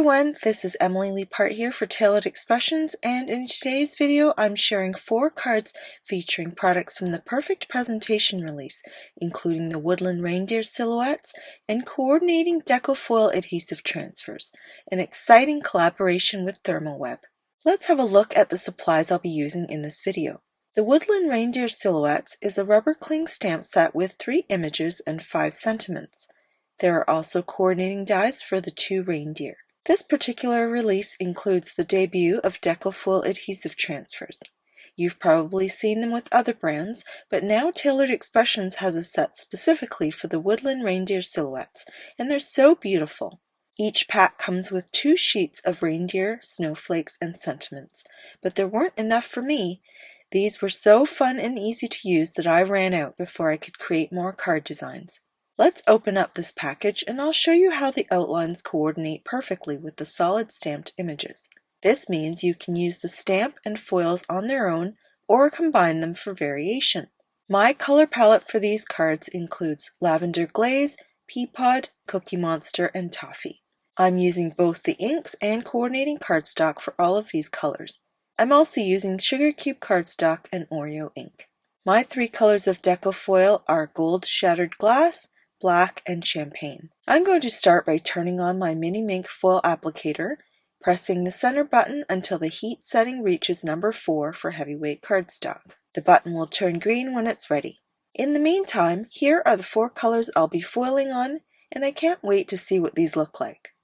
everyone, this is Emily Leiphart here for Tailored Expressions, and in today's video I'm sharing 4 cards featuring products from the Perfect Presentation release, including the Woodland Reindeer Silhouettes and coordinating DecoFoil adhesive transfers, an exciting collaboration with ThermoWeb. Let's have a look at the supplies I'll be using in this video. The Woodland Reindeer Silhouettes is a rubber cling stamp set with 3 images and 5 sentiments. There are also coordinating dies for the 2 reindeer. This particular release includes the debut of DecoFoil adhesive transfers. You've probably seen them with other brands, but now Tailored Expressions has a set specifically for the Woodland Reindeer Silhouettes, and they're so beautiful. Each pack comes with 2 sheets of reindeer, snowflakes, and sentiments, but there weren't enough for me. These were so fun and easy to use that I ran out before I could create more card designs. Let's open up this package and I'll show you how the outlines coordinate perfectly with the solid stamped images. This means you can use the stamp and foils on their own or combine them for variation. My color palette for these cards includes Lavender, Glaze, Peapod, Cookie Monster, and Toffee. I'm using both the inks and coordinating cardstock for all of these colors. I'm also using Sugar Cube cardstock and Oreo ink. My 3 colors of DecoFoil are Gold Shattered Glass, Black, and Champagne. I'm going to start by turning on my mini Minc foil applicator, pressing the center button until the heat setting reaches number 4 for heavyweight cardstock. The button will turn green when it's ready. In the meantime, here are the 4 colors I'll be foiling on, and I can't wait to see what these look like.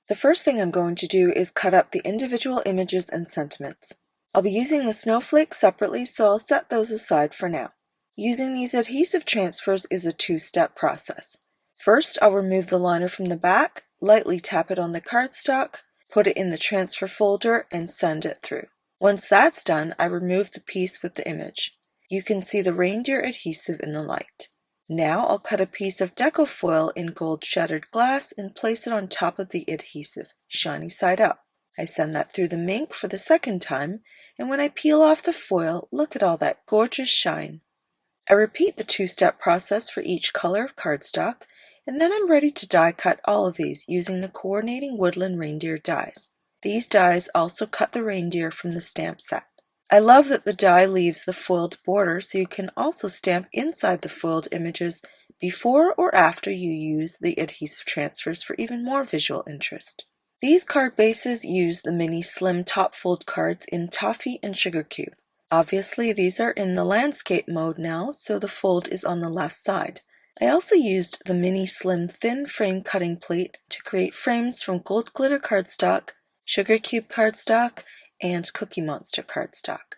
The first thing I'm going to do is cut up the individual images and sentiments. I'll be using the snowflakes separately, so I'll set those aside for now. Using these adhesive transfers is a 2-step process. First, I'll remove the liner from the back, lightly tap it on the cardstock, put it in the transfer folder, and send it through. Once that's done, I remove the piece with the image. You can see the reindeer adhesive in the light. Now I'll cut a piece of DecoFoil in Gold Shattered Glass and place it on top of the adhesive, shiny side up. I send that through the Minc for the second time, and when I peel off the foil, look at all that gorgeous shine. I repeat the 2-step process for each color of cardstock, and then I'm ready to die cut all of these using the coordinating Woodland Reindeer dies. These dies also cut the reindeer from the stamp set. I love that the die leaves the foiled border, so you can also stamp inside the foiled images before or after you use the adhesive transfers for even more visual interest. These card bases use the mini slim top fold cards in Toffee and Sugar Cube. Obviously, these are in the landscape mode now, so the fold is on the left side. I also used the mini slim thin frame cutting plate to create frames from Gold Glitter cardstock, Sugar Cube cardstock, and Cookie Monster cardstock.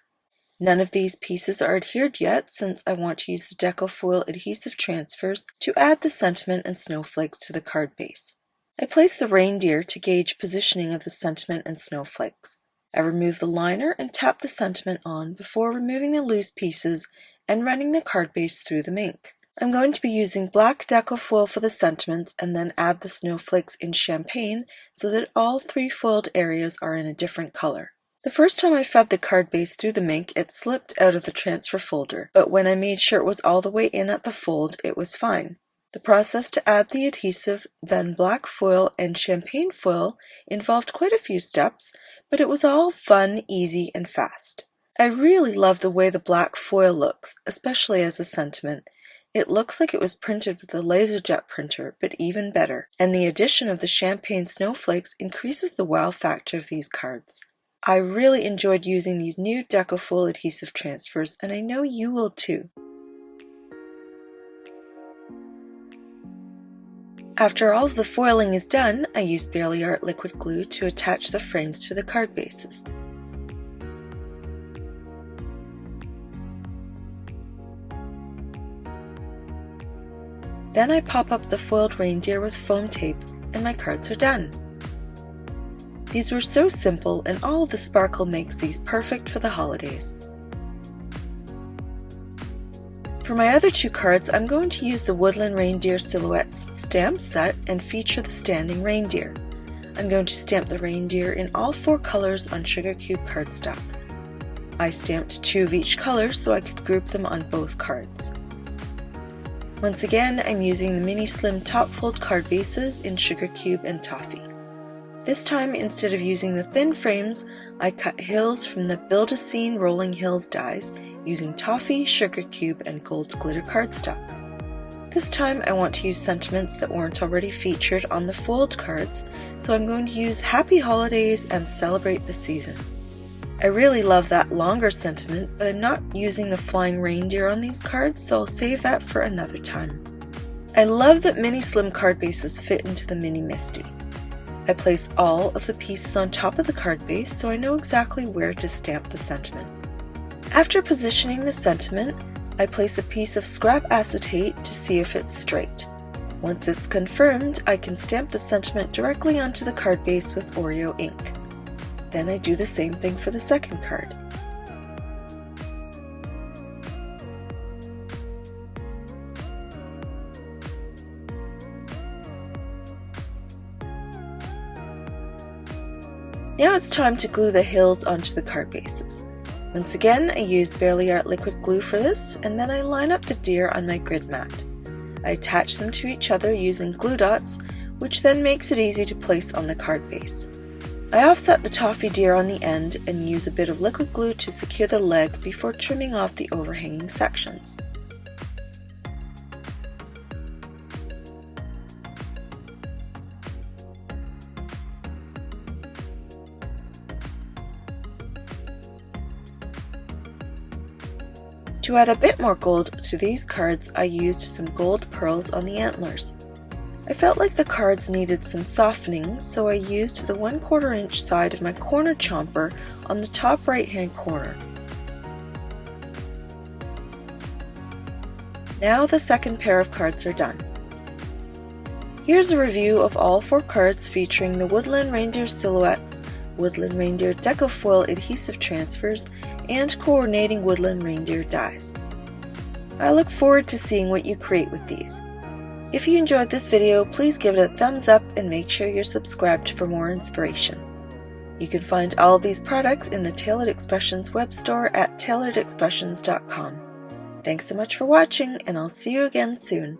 None of these pieces are adhered yet since I want to use the DecoFoil adhesive transfers to add the sentiment and snowflakes to the card base. I place the reindeer to gauge positioning of the sentiment and snowflakes. I remove the liner and tap the sentiment on before removing the loose pieces and running the card base through the Minc. I'm going to be using black DecoFoil for the sentiments and then add the snowflakes in Champagne so that all 3 foiled areas are in a different color. The first time I fed the card base through the Minc, it slipped out of the transfer folder, but when I made sure it was all the way in at the fold, it was fine. The process to add the adhesive, then black foil and champagne foil involved quite a few steps, but it was all fun, easy, and fast. I really love the way the black foil looks, especially as a sentiment. It looks like it was printed with a LaserJet printer, but even better. And the addition of the champagne snowflakes increases the wow factor of these cards. I really enjoyed using these new DecoFoil adhesive transfers, and I know you will too. After all of the foiling is done, I use Barely Art liquid glue to attach the frames to the card bases. Then I pop up the foiled reindeer with foam tape, and my cards are done. These were so simple, and all of the sparkle makes these perfect for the holidays. For my other 2 cards, I'm going to use the Woodland Reindeer Silhouettes stamp set and feature the standing reindeer. I'm going to stamp the reindeer in all 4 colors on Sugar Cube cardstock. I stamped 2 of each color so I could group them on both cards. Once again, I'm using the mini slim top fold card bases in Sugar Cube and Toffee. This time, instead of using the thin frames, I cut hills from the Build-A-Scene Rolling Hills dies using toffee, sugar cube, and gold glitter cardstock. This time I want to use sentiments that weren't already featured on the foiled cards, so I'm going to use Happy Holidays and Celebrate the Season. I really love that longer sentiment, but I'm not using the flying reindeer on these cards, so I'll save that for another time. I love that mini slim card bases fit into the mini Misty. I place all of the pieces on top of the card base so I know exactly where to stamp the sentiment. After positioning the sentiment, I place a piece of scrap acetate to see if it's straight. Once it's confirmed, I can stamp the sentiment directly onto the card base with Oreo ink. Then I do the same thing for the second card. Now it's time to glue the hills onto the card bases. Once again, I use Barely Art liquid glue for this, and then I line up the deer on my grid mat. I attach them to each other using glue dots, which then makes it easy to place on the card base. I offset the toffee deer on the end and use a bit of liquid glue to secure the leg before trimming off the overhanging sections. To add a bit more gold to these cards, I used some gold pearls on the antlers. I felt like the cards needed some softening, so I used the 1/4 inch side of my corner chomper on the top right hand corner. Now the second pair of cards are done. Here's a review of all 4 cards featuring the Woodland Reindeer Silhouettes, Woodland Reindeer DecoFoil adhesive transfers, and coordinating Woodland Reindeer dies. I look forward to seeing what you create with these. If you enjoyed this video, please give it a thumbs up and make sure you're subscribed for more inspiration. You can find all of these products in the Tailored Expressions web store at tailoredexpressions.com. Thanks so much for watching, and I'll see you again soon.